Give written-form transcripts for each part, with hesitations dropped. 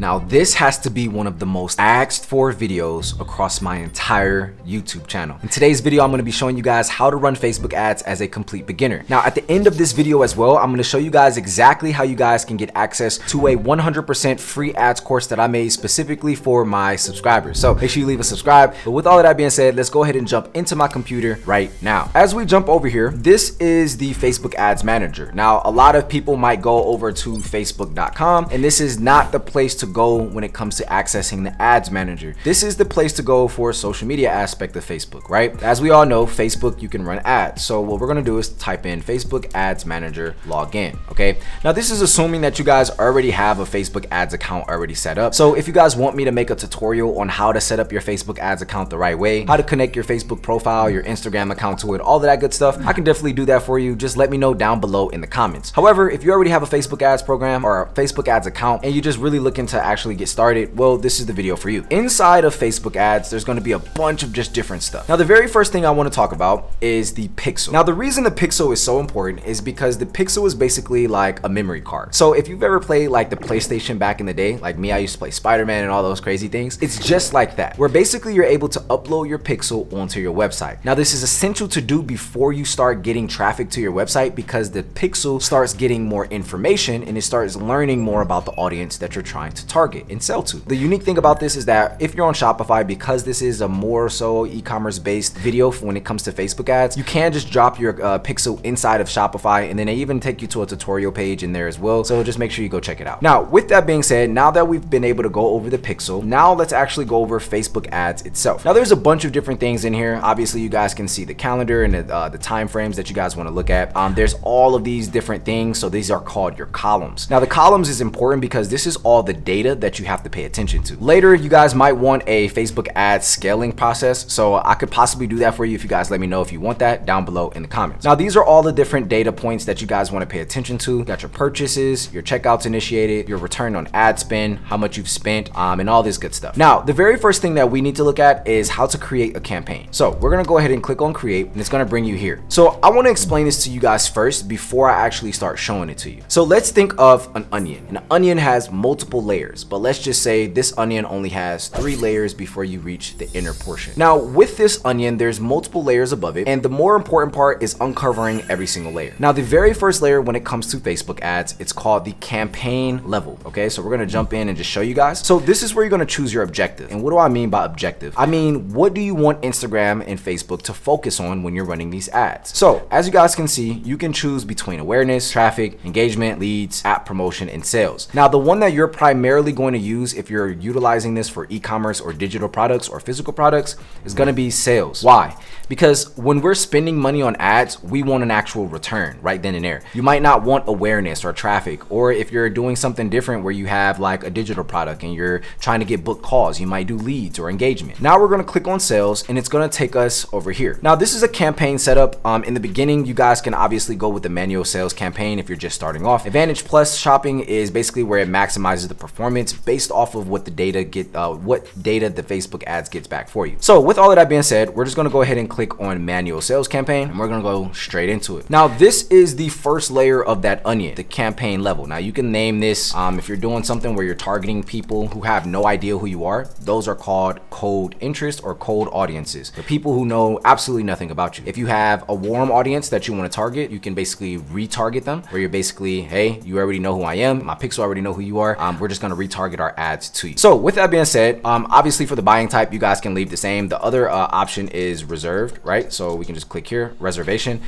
Now this has to be one of the most asked for videos across my entire YouTube channel. In today's video, I'm going to be showing you guys how to run Facebook ads as a complete beginner. Now at the end of this video as well, I'm going to show you guys exactly how you guys can get access to a 100% free ads course that I made specifically for my subscribers. So make sure you leave a subscribe. But with all of that being said, let's go ahead and jump into my computer right now. As we jump over here, this is the Facebook Ads Manager. Now a lot of people might go over to facebook.com, and this is not the place to go when it comes to accessing the Ads Manager. This is the place to go for social media aspect of Facebook, right? As we all know, Facebook, you can run ads. So what we're gonna do is type in Facebook Ads Manager, log in, okay? Now this is assuming that you guys already have a Facebook ads account already set up. So if you guys want me to make a tutorial on how to set up your Facebook ads account the right way, how to connect your Facebook profile, your Instagram account to it, all of that good stuff, I can definitely do that for you. Just let me know down below in the comments. However, if you already have a Facebook ads program or a Facebook ads account and you're just really looking to actually get started, well, this is the video for you. Inside of Facebook ads, there's going to be a bunch of just different stuff. Now, the very first thing I want to talk about is the pixel. Now, the reason the pixel is so important is because the pixel is basically like a memory card. So if you've ever played like the PlayStation back in the day, like me, I used to play Spider-Man and all those crazy things. It's just like that, where basically you're able to upload your pixel onto your website. Now, this is essential to do before you start getting traffic to your website, because the pixel starts getting more information and it starts learning more about the audience that you're trying to target and sell to. The unique thing about this is that if you're on Shopify, because this is a more so e-commerce based video when it comes to Facebook ads, you can just drop your pixel inside of Shopify, and then they even take you to a tutorial page in there as well. So just make sure you go check it out. Now, with that being said, now that we've been able to go over the pixel, now let's actually go over Facebook ads itself. Now there's a bunch of different things in here. Obviously you guys can see the calendar and the time frames that you guys want to look at. There's all of these different things. So these are called your columns. Now the columns is important because this is all the data that you have to pay attention to. Later, you guys might want a Facebook ad scaling process. So I could possibly do that for you if you guys let me know if you want that down below in the comments. Now these are all the different data points that you guys want to pay attention to. You got your purchases, your checkouts initiated, your return on ad spend, how much you've spent, and all this good stuff. Now, the very first thing that we need to look at is how to create a campaign. So we're going to go ahead and click on create, and it's going to bring you here. So I want to explain this to you guys first before I actually start showing it to you. So let's think of an onion. An onion has multiple layers, but let's just say this onion only has 3 layers before you reach the inner portion. Now with this onion, there's multiple layers above it, and the more important part is uncovering every single layer. Now the very first layer when it comes to Facebook ads, it's called the campaign level. Okay, so we're going to jump in and just show you guys. So this is where you're going to choose your objective. And what do I mean by objective? I mean, what do you want Instagram and Facebook to focus on when you're running these ads? So as you guys can see, you can choose between awareness, traffic, engagement, leads, app promotion, and sales. Now the one that you're primarily going to use if you're utilizing this for e-commerce or digital products or physical products is going to be sales. Why? Because when we're spending money on ads, we want an actual return right then and there. You might not want awareness or traffic, or if you're doing something different where you have like a digital product and you're trying to get booked calls, you might do leads or engagement. Now we're going to click on sales, and it's going to take us over here. Now this is a campaign setup. In the beginning, you guys can obviously go with the manual sales campaign if you're just starting off. Advantage Plus shopping is basically where it maximizes the performance based off of what the data the Facebook ads gets back for you. So with all of that being said, we're just going to go ahead and click on manual sales campaign, and we're going to go straight into it. Now this is the first layer of that onion, the campaign level. Now you can name this if you're doing something where you're targeting people who have no idea who you are. Those are called cold interest or cold audiences. The people who know absolutely nothing about you. If you have a warm audience that you want to target, you can basically retarget them, where you're basically, hey, you already know who I am, my pixel already know who you are, we're just going to retarget our ads to you. So with that being said, obviously for the buying type, you guys can leave the same. The other option is reserved, right? So we can just click here, reservation.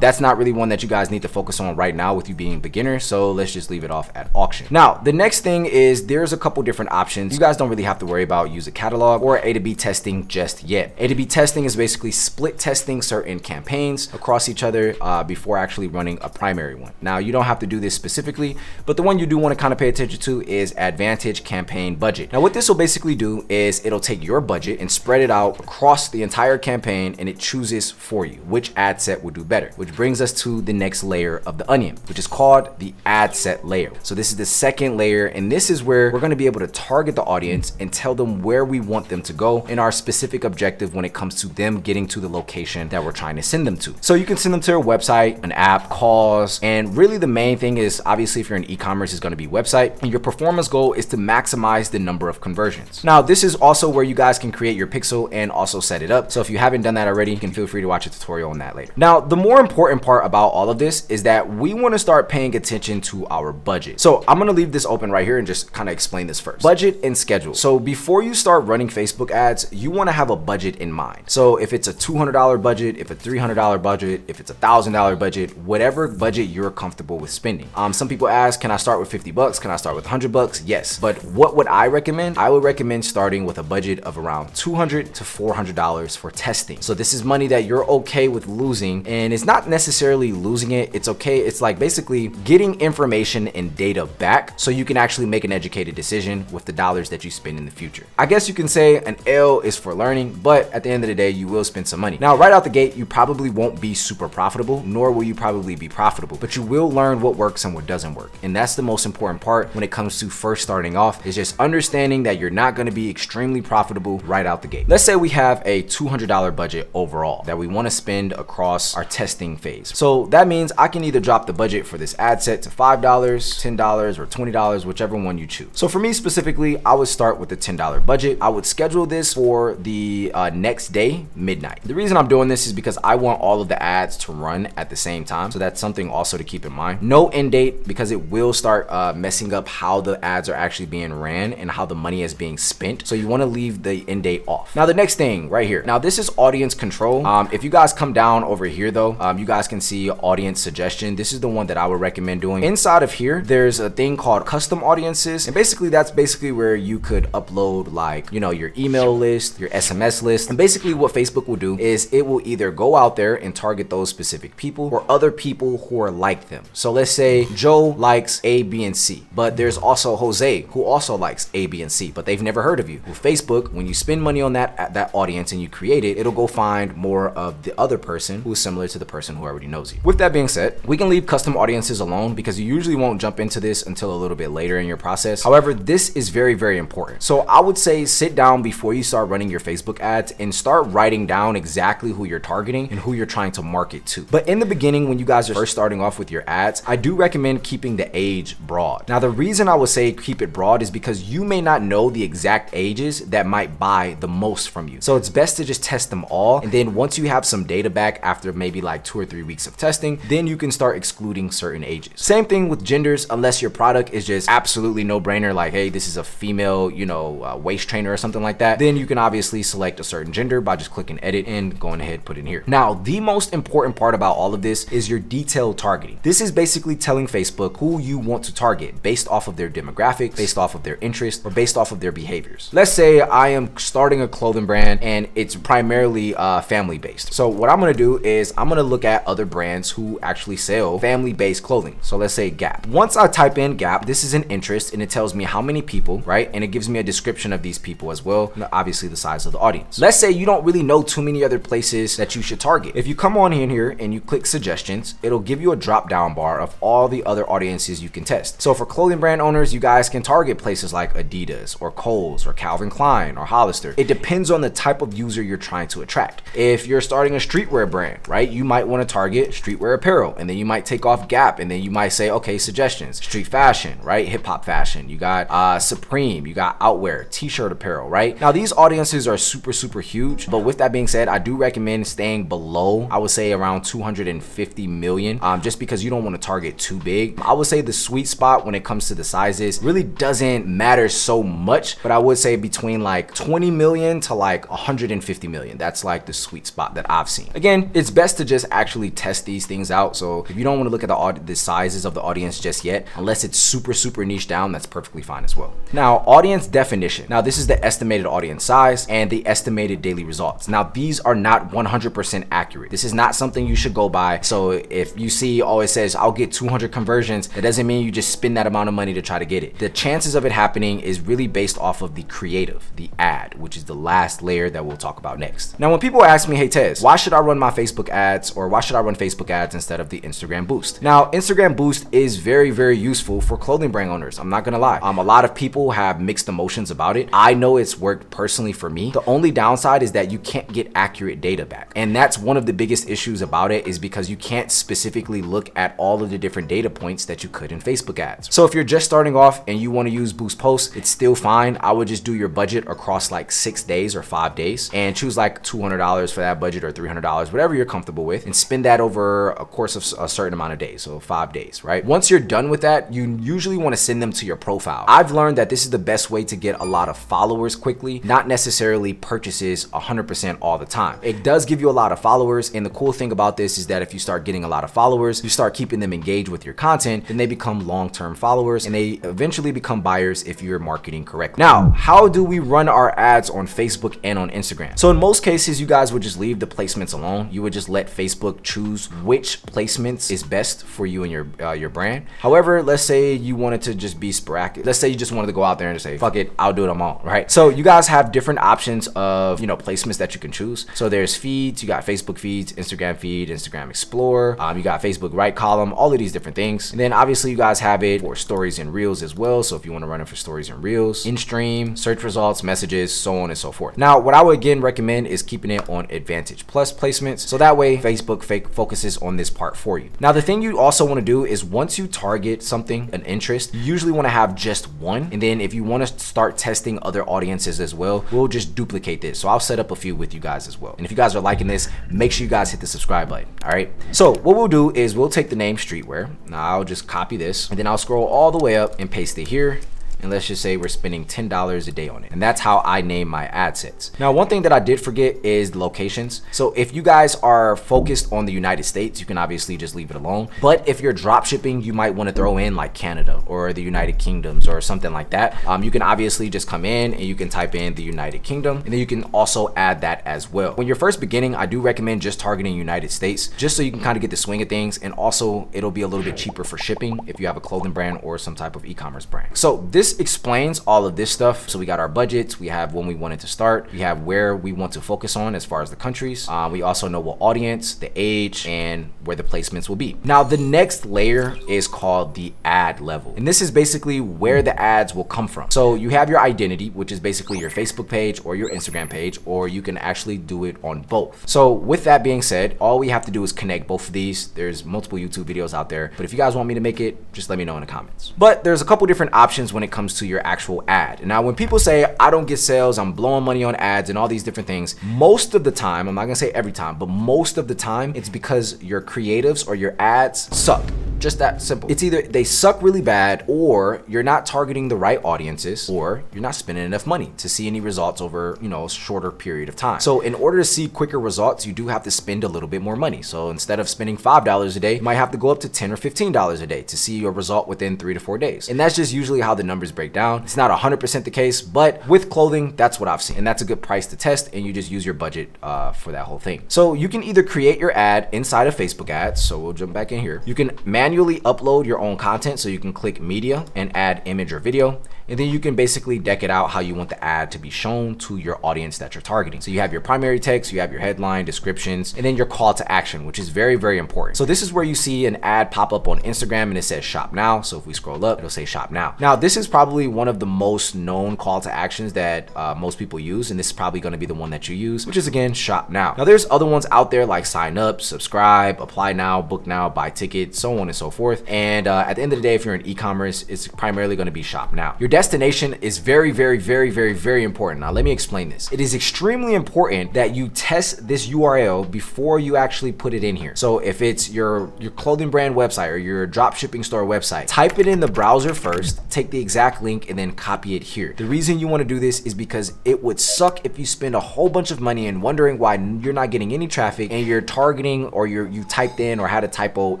That's not really one that you guys need to focus on right now with you being beginner, so let's just leave it off at auction. Now the next thing is there's a couple different options. You guys don't really have to worry about user catalog or A/B testing just yet. A/B testing is basically split testing certain campaigns across each other before actually running a primary one. Now you don't have to do this specifically, but the one you do want to kind of pay attention to is Advantage Campaign Budget. Now what this will basically do is it'll take your budget and spread it out across the entire campaign, and it chooses for you which ad set would do better, which brings us to the next layer of the onion, which is called the ad set layer. So this is the second layer, and this is where we're going to be able to target the audience and tell them where we want them to go and our specific objective when it comes to them getting to the location that we're trying to send them to. So you can send them to a website, an app, calls, and really the main thing is obviously if you're in e-commerce, it's going to be website, and your performance goals goal is to maximize the number of conversions. Now, this is also where you guys can create your pixel and also set it up. So if you haven't done that already, you can feel free to watch a tutorial on that later. Now, the more important part about all of this is that we want to start paying attention to our budget. So I'm going to leave this open right here and just kind of explain this first. Budget and schedule. So before you start running Facebook ads, you want to have a budget in mind. So if it's a $200 budget, if it's a $300 budget, if it's a $1,000 budget, whatever budget you're comfortable with spending. Some people ask, can I start with 50 bucks? Can I start with 100 bucks? Yes. But what would I recommend? I would recommend starting with a budget of around $200 to $400 for testing. So this is money that you're okay with losing, and it's not necessarily losing it. It's okay. It's like basically getting information and data back so you can actually make an educated decision with the dollars that you spend in the future. I guess you can say an L is for learning, but at the end of the day, you will spend some money. Now, right out the gate, you probably won't be super profitable, nor will you probably be profitable, but you will learn what works and what doesn't work. And that's the most important part when it comes to first starting off, is just understanding that you're not going to be extremely profitable right out the gate. Let's say we have a $200 budget overall that we want to spend across our testing phase. So that means I can either drop the budget for this ad set to $5, $10, or $20, whichever one you choose. So for me specifically, I would start with the $10 budget. I would schedule this for the next day, midnight. The reason I'm doing this is because I want all of the ads to run at the same time. So that's something also to keep in mind. No end date, because it will start messing up how the ads are actually being ran and how the money is being spent. So you want to leave the end date off. Now, the next thing right here. Now, this is audience control. If you guys come down over here though, you guys can see audience suggestion. This is the one that I would recommend doing. Inside of here, there's a thing called custom audiences. And basically that's basically where you could upload like, you know, your email list, your SMS list. And basically what Facebook will do is it will either go out there and target those specific people or other people who are like them. So let's say Joe likes A, B, and C, but there's also Jose who also likes A, B, and C, but they've never heard of you. With Facebook, when you spend money on that audience and you create it, it'll go find more of the other person who's similar to the person who already knows you. With that being said, we can leave custom audiences alone because you usually won't jump into this until a little bit later in your process. However, this is very, very important. So I would say sit down before you start running your Facebook ads and start writing down exactly who you're targeting and who you're trying to market to. But in the beginning, when you guys are first starting off with your ads, I do recommend keeping the age broad. Now, the reason I would say keep it broad is because you may not know the exact ages that might buy the most from you. So it's best to just test them all. And then once you have some data back after maybe like 2 or 3 weeks of testing, then you can start excluding certain ages. Same thing with genders, unless your product is just absolutely no brainer, like, hey, this is a female, you know, waist trainer or something like that. Then you can obviously select a certain gender by just clicking edit and going ahead, put in here. Now, the most important part about all of this is your detailed targeting. This is basically telling Facebook who you want to target based off of their demographics, based off of their interests, or based off of their behaviors. Let's say I am starting a clothing brand and it's primarily family based. So what I'm gonna do is I'm gonna look at other brands who actually sell family based clothing. So let's say Gap. Once I type in Gap, this is an interest and it tells me how many people, right? And it gives me a description of these people as well, and obviously the size of the audience. Let's say you don't really know too many other places that you should target. If you come on in here and you click suggestions, it'll give you a drop down bar of all the other audiences you can test. So for clothing brand owners, you guys can target places like Adidas or Kohl's or Calvin Klein or Hollister. It depends on the type of user you're trying to attract. If you're starting a streetwear brand, right, you might want to target streetwear apparel, and then you might take off Gap, and then you might say, okay, suggestions, street fashion, right, hip hop fashion, you got Supreme, you got outwear, t-shirt apparel, right? Now these audiences are super huge, but with that being said, I do recommend staying below, I would say around 250 million, just because you don't want to target too big. I would say the sweet spot when it comes to the sizes really doesn't matter so much, but I would say between like 20 million to like 150 million. That's like the sweet spot that I've seen. Again, it's best to just actually test these things out. So if you don't want to look at the sizes of the audience just yet, unless it's super niche down, that's perfectly fine as well. Now, audience definition. Now, this is the estimated audience size and the estimated daily results. Now, these are not 100% accurate. This is not something you should go by. So if you see, oh, it says I'll get 200 conversions, that doesn't mean you just spend that amount of money to try to get it. The chances of it happening is really based off of the creative, the ad, which is the last layer that we'll talk about next. Now, when people ask me, hey Tez, why should I run my Facebook ads, or why should I run Facebook ads instead of the Instagram Boost? Now, Instagram Boost is very useful for clothing brand owners. I'm not gonna lie. A lot of people have mixed emotions about it. I know it's worked personally for me. The only downside is that you can't get accurate data back. And that's one of the biggest issues about it, is because you can't specifically look at all of the different data points that you could in Facebook ads. So if you're just starting off, off and you want to use Boost Posts, it's still fine. I would just do your budget across like 6 days or 5 days and choose like $200 for that budget or $300, whatever you're comfortable with, and spend that over a course of a certain amount of days, so 5 days, right? Once you're done with that, you usually want to send them to your profile. I've learned that this is the best way to get a lot of followers quickly, not necessarily purchases 100% all the time. It does give you a lot of followers, and the cool thing about this is that if you start getting a lot of followers, you start keeping them engaged with your content, then they become long-term followers and they eventually become buyers if you're marketing correctly. Now, how do we run our ads on Facebook and on Instagram? So in most cases, you guys would just leave the placements alone. You would just let Facebook choose which placements is best for you and your brand. However, let's say you wanted to just be sporadic. Let's say you just wanted to go out there and just say, fuck it, I'll do it all, right? So you guys have different options of, placements that you can choose. So there's feeds, you got Facebook feeds, Instagram feed, Instagram Explorer, you got Facebook right column, all of these different things. And then obviously you guys have it for stories and reels as well. So if you want to run it for stories and reels, in stream, search results, messages, so on and so forth. Now, what I would again recommend is keeping it on Advantage Plus placements. So that way Facebook focuses on this part for you. Now, the thing you also want to do is once you target something, an interest, you usually want to have just one. And then if you want to start testing other audiences as well, we'll just duplicate this. So I'll set up a few with you guys as well. And if you guys are liking this, make sure you guys hit the subscribe button. All right. So what we'll do is we'll take the name Streetwear. Now I'll just copy this and then I'll scroll all the way up and paste it here. And let's just say we're spending $10 a day on it. And that's how I name my ad sets. Now, one thing that I did forget is the locations. So if you guys are focused on the United States, you can obviously just leave it alone. But if you're drop shipping, you might want to throw in like Canada or the United Kingdoms or something like that. You can obviously just come in and you can type in the United Kingdom, and then you can also add that as well. When you're first beginning, I do recommend just targeting United States, just so you can kind of get the swing of things. And also it'll be a little bit cheaper for shipping if you have a clothing brand or some type of e-commerce brand. So this explains all of this stuff. So we got our budgets, we have when we wanted to start, we have where we want to focus on as far as the countries. We also know what audience, the age, and where the placements will be. Now, the next layer is called the ad level. And this is basically where the ads will come from. So you have your identity, which is basically your Facebook page or your Instagram page, or you can actually do it on both. So with that being said, all we have to do is connect both of these. There's multiple YouTube videos out there, but if you guys want me to make it, just let me know in the comments. But there's a couple different options when it comes to your actual ad. Now, when people say I don't get sales, I'm blowing money on ads and all these different things, most of the time, I'm not gonna say every time, but most of the time, it's because your creatives or your ads suck. Just that simple. It's either they suck really bad, or you're not targeting the right audiences, or you're not spending enough money to see any results over, a shorter period of time. So in order to see quicker results, you do have to spend a little bit more money. So instead of spending $5 a day, you might have to go up to $10 or $15 a day to see your result within 3 to 4 days. And that's just usually how the numbers break down. It's not 100% the case, but with clothing, that's what I've seen. And that's a good price to test, and you just use your budget for that whole thing. So you can either create your ad inside of Facebook ads. So we'll jump back in here. You can manually upload your own content. So you can click media and add image or video. And then you can basically deck it out how you want the ad to be shown to your audience that you're targeting. So you have your primary text, you have your headline, descriptions, and then your call to action, which is very, very important. So this is where you see an ad pop up on Instagram and it says shop now. So if we scroll up, it'll say shop now. Now, this is probably one of the most known call to actions that most people use. And this is probably going to be the one that you use, which is again, shop now. Now there's other ones out there like sign up, subscribe, apply now, book now, buy tickets, so on and so forth. And at the end of the day, if you're in e-commerce, it's primarily going to be shop now. Your destination is very, very, very, very, very important. Now, let me explain this. It is extremely important that you test this URL before you actually put it in here. So if it's your clothing brand website or your drop shipping store website, type it in the browser first, take the exact link, and then copy it here. The reason you want to do this is because it would suck if you spend a whole bunch of money and wondering why you're not getting any traffic and you're targeting or you typed in or had a typo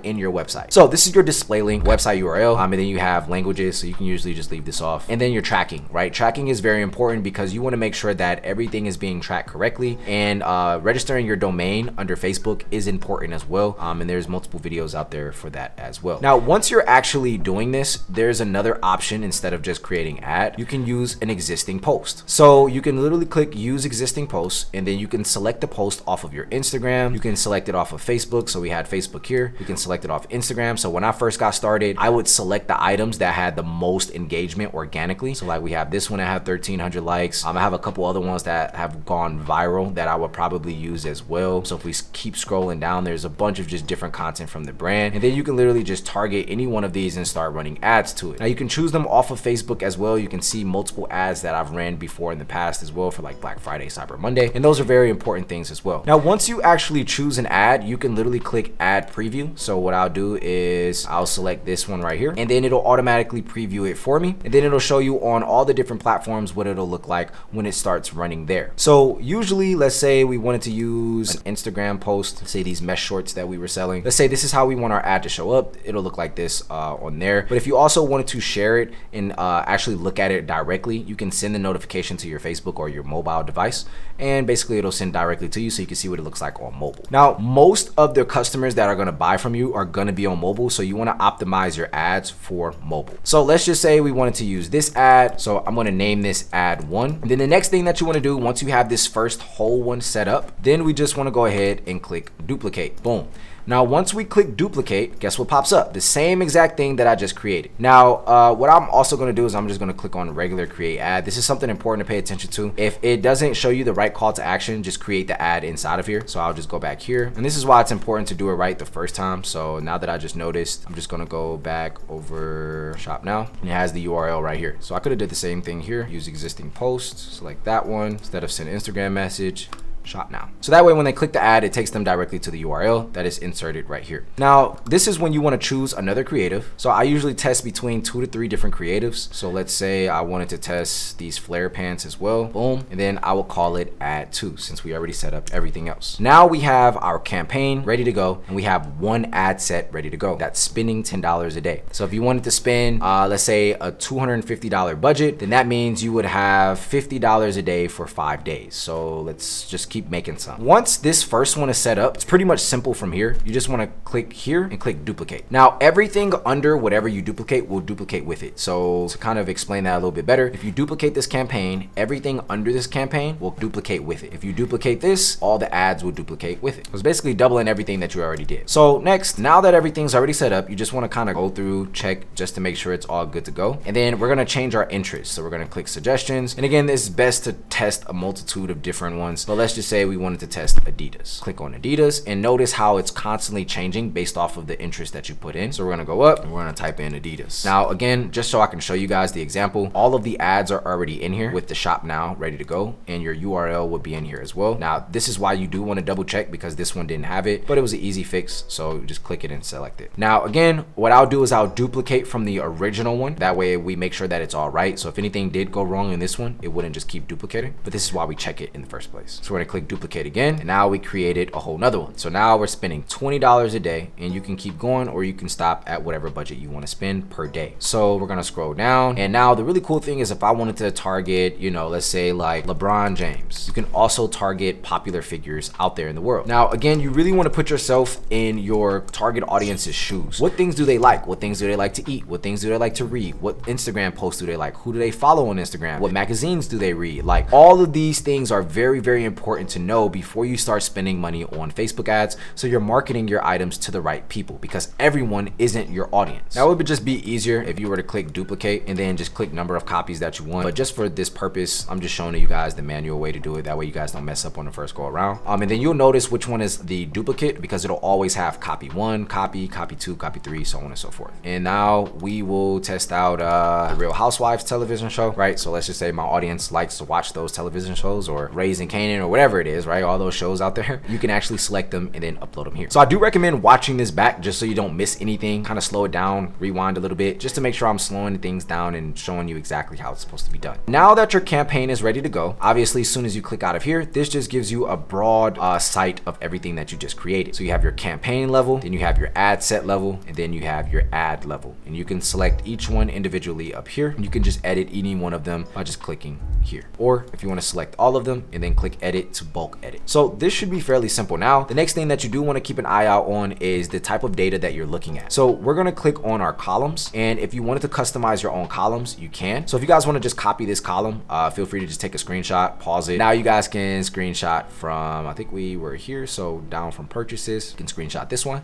in your website. So this is your display link, website URL, and then you have languages, so you can usually just leave this off. And then your tracking, right? Tracking is very important because you want to make sure that everything is being tracked correctly, and registering your domain under Facebook is important as well. And there's multiple videos out there for that as well. Now, once you're actually doing this, there's another option. Instead of just creating ad, you can use an existing post. So you can literally click use existing posts, and then you can select the post off of your Instagram. You can select it off of Facebook. So we had Facebook here. You can select it off Instagram. So when I first got started, I would select the items that had the most engagement organically organically. So like we have this one that have 1,300 likes. I have a couple other ones that have gone viral that I would probably use as well. So if we keep scrolling down, there's a bunch of just different content from the brand, and then you can literally just target any one of these and start running ads to it. Now you can choose them off of Facebook as well. You can see multiple ads that I've ran before in the past as well for like Black Friday, Cyber Monday, and those are very important things as well. Now once you actually choose an ad, you can literally click add preview. So what I'll do is I'll select this one right here, and then it'll automatically preview it for me, and then it'll show you on all the different platforms what it'll look like when it starts running there. So usually, let's say we wanted to use an Instagram post, say these mesh shorts that we were selling. Let's say this is how we want our ad to show up. It'll look like this on there. But if you also wanted to share it and actually look at it directly, you can send the notification to your Facebook or your mobile device, and basically it'll send directly to you so you can see what it looks like on mobile. Now, most of the customers that are going to buy from you are going to be on mobile, so you want to optimize your ads for mobile. So let's just say we wanted to use this ad, so I'm going to name this ad 1. And then the next thing that you want to do once you have this first whole one set up, then we just want to go ahead and click duplicate. Boom. Now, once we click duplicate, guess what pops up? The same exact thing that I just created. Now, what I'm also going to do is I'm just going to click on regular create ad. This is something important to pay attention to. If it doesn't show you the right call to action, just create the ad inside of here. So I'll just go back here. And this is why it's important to do it right the first time. So now that I just noticed, I'm just going to go back over shop now. And it has the URL right here. So I could have did the same thing here. Use existing posts, select that one instead of send Instagram message. Shop now. So that way when they click the ad, it takes them directly to the URL that is inserted right here. Now, this is when you want to choose another creative. So I usually test between 2 to 3 different creatives. So let's say I wanted to test these flare pants as well. Boom. And then I will call it ad 2 since we already set up everything else. Now we have our campaign ready to go, and we have one ad set ready to go. That's spending $10 a day. So if you wanted to spend, let's say a $250 budget, then that means you would have $50 a day for 5 days. So let's just keep making some. Once this first one is set up, it's pretty much simple from here. You just want to click here and click duplicate. Now everything under whatever you duplicate will duplicate with it. So to kind of explain that a little bit better, if you duplicate this campaign, everything under this campaign will duplicate with it. If you duplicate this, all the ads will duplicate with it. So it's basically doubling everything that you already did. So next, now that everything's already set up, you just want to kind of go through, check just to make sure it's all good to go. And then we're going to change our interests. So we're going to click suggestions. And again, it's best to test a multitude of different ones. But let's just say we wanted to test Adidas. Click on Adidas and notice how it's constantly changing based off of the interest that you put in. So we're gonna go up and we're gonna type in Adidas. Now again, just so I can show you guys the example, all of the ads are already in here with the shop now ready to go, and your URL would be in here as well. Now this is why you do want to double check, because this one didn't have it, but it was an easy fix. So just click it and select it. Now again, what I'll do is I'll duplicate from the original one. That way we make sure that it's all right. So if anything did go wrong in this one, it wouldn't just keep duplicating, but this is why we check it in the first place. So we're gonna click duplicate again, and now we created a whole nother one. So now we're spending $20 a day, and you can keep going or you can stop at whatever budget you want to spend per day. So we're gonna scroll down, and now the really cool thing is if I wanted to target, you know, let's say like LeBron James, you can also target popular figures out there in the world. Now again, you really want to put yourself in your target audience's shoes. What things do they like? What things do they like to eat? What things do they like to read? What Instagram posts do they like? Who do they follow on Instagram? What magazines do they read? Like, all of these things are very, very important to know before you start spending money on Facebook ads, so you're marketing your items to the right people, because everyone isn't your audience. Now it would just be easier if you were to click duplicate and then just click number of copies that you want, but just for this purpose, I'm just showing you guys the manual way to do it. That way you guys don't mess up on the first go around. And then you'll notice which one is the duplicate, because it'll always have copy 1, copy 2, copy 3, so on and so forth. And now we will test out the Real Housewives television show, right? So let's just say my audience likes to watch those television shows, or Raising Kanan, or whatever it is, right? All those shows out there. You can actually select them and then upload them here. So I do recommend watching this back just so you don't miss anything. Kind of slow it down, rewind a little bit, just to make sure I'm slowing things down and showing you exactly how it's supposed to be done. Now that your campaign is ready to go, obviously as soon as you click out of here, this just gives you a broad sight of everything that you just created. So you have your campaign level, then you have your ad set level, and then you have your ad level. And you can select each one individually up here, and you can just edit any one of them by just clicking here. Or if you want to select all of them and then click edit to bulk edit. So this should be fairly simple. Now, the next thing that you do want to keep an eye out on is the type of data that you're looking at. So we're going to click on our columns, and if you wanted to customize your own columns, you can. So if you guys want to just copy this column, feel free to just take a screenshot, pause it. Now you guys can screenshot from, I think we were here, so down from purchases, you can screenshot this one.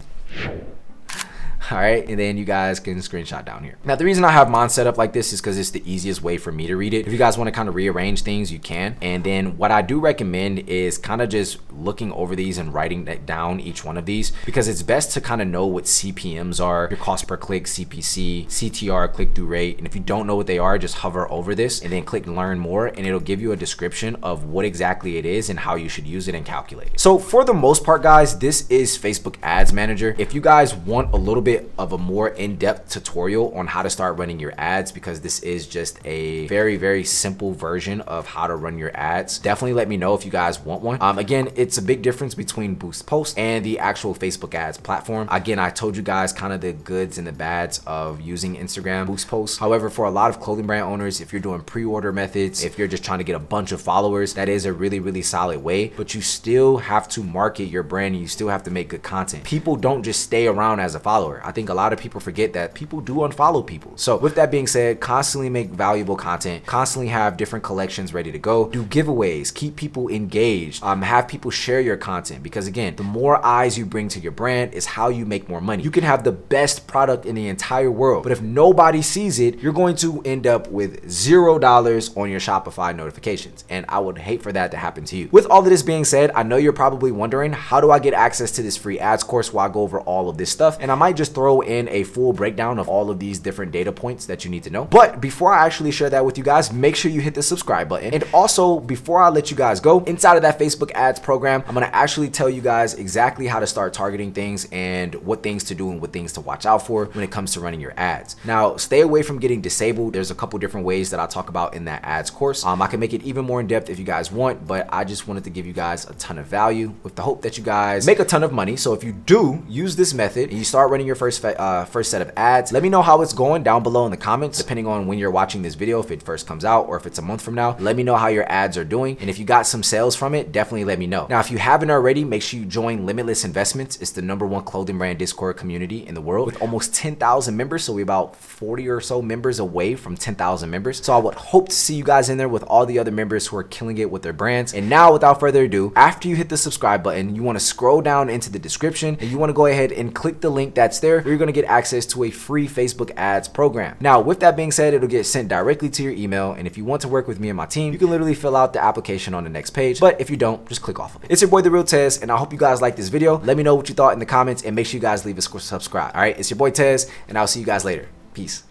All right, and then you guys can screenshot down here. Now, the reason I have mine set up like this is because it's the easiest way for me to read it. If you guys want to kind of rearrange things, you can. And then what I do recommend is kind of just looking over these and writing down each one of these, because it's best to kind of know what CPMs are, your cost per click, CPC, CTR, click-through rate. And if you don't know what they are, just hover over this and then click learn more, and it'll give you a description of what exactly it is and how you should use it and calculate it. So for the most part, guys, this is Facebook Ads Manager. If you guys want a little bit of a more in-depth tutorial on how to start running your ads, because this is just a very simple version of how to run your ads, definitely let me know if you guys want one. Again, it's a big difference between Boost Post and the actual Facebook Ads platform. Again, I told you guys kind of the goods and the bads of using Instagram Boost Post. However, for a lot of clothing brand owners, if you're doing pre-order methods, if you're just trying to get a bunch of followers, that is a really solid way, but you still have to market your brand and you still have to make good content. People don't just stay around as a follower. I think a lot of people forget that people do unfollow people. So with that being said, constantly make valuable content, constantly have different collections ready to go, do giveaways, keep people engaged, have people share your content, because again, the more eyes you bring to your brand is how you make more money. You can have the best product in the entire world, but if nobody sees it, you're going to end up with $0 on your Shopify notifications, and I would hate for that to happen to you. With all of this being said, I know you're probably wondering, how do I get access to this free ads course where I go over all of this stuff? And I might just throw in a full breakdown of all of these different data points that you need to know. But before I actually share that with you guys, make sure you hit the subscribe button. And also, before I let you guys go, inside of that Facebook ads program, I'm gonna actually tell you guys exactly how to start targeting things and what things to do and what things to watch out for when it comes to running your ads. Now, stay away from getting disabled. There's a couple different ways that I talk about in that ads course. I can make it even more in depth if you guys want, but I just wanted to give you guys a ton of value with the hope that you guys make a ton of money. So if you do use this method and you start running your first set of ads, let me know how it's going down below in the comments, depending on when you're watching this video, if it first comes out or if it's a month from now. Let me know how your ads are doing, and if you got some sales from it, definitely let me know. Now, if you haven't already, make sure you join Limitless Investments. It's the #1 clothing brand Discord community in the world with almost 10,000 members. So we're about 40 or so members away from 10,000 members. So I would hope to see you guys in there with all the other members who are killing it with their brands. And now, without further ado, after you hit the subscribe button, you want to scroll down into the description and you want to go ahead and click the link that's there, where you're going to get access to a free Facebook ads program. Now, with that being said, it'll get sent directly to your email. And if you want to work with me and my team, you can literally fill out the application on the next page. But if you don't, just click off of it. It's your boy, The Real Tez, and I hope you guys like this video. Let me know what you thought in the comments and make sure you guys leave a subscribe. All right, it's your boy Tez, and I'll see you guys later. Peace.